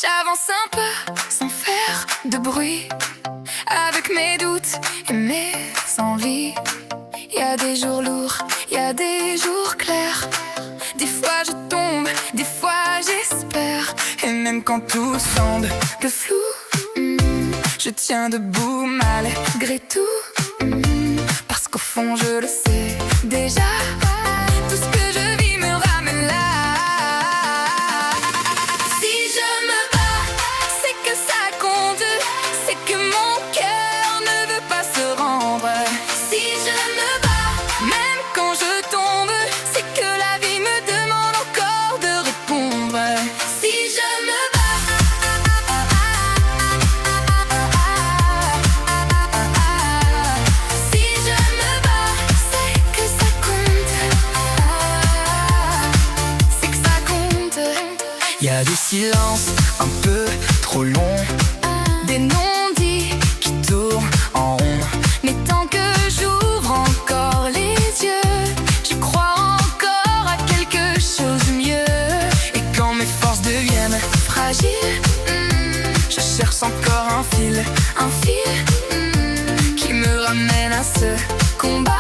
J'avance un peu sans faire de bruit, avec mes doutes et mes envies. Y a des jours lourds, y a des jours clairs. Des fois je tombe, des fois j'espère. Et même quand tout semble de flou, je tiens debout malgré tout. Parce qu'au fond je le sais déjà, tout ce que je vis me ramène là. Si je me bats, c'est que ça compte, c'est que mon cœur ne veut pas se rendre. Si je me bats, même quand je tombe, c'est que la vie me demande encore de répondre. Si je me bats, si je me bats, c'est que ça compte, c'est que ça compte. Y a des silences un peu trop longs, Des non-dits qui tournent en rond. mais tant que j'ouvre encore les yeux, je crois encore à quelque chose de mieux. Et quand mes forces deviennent Fragile, je cherche encore un fil qui me ramène à ce combat.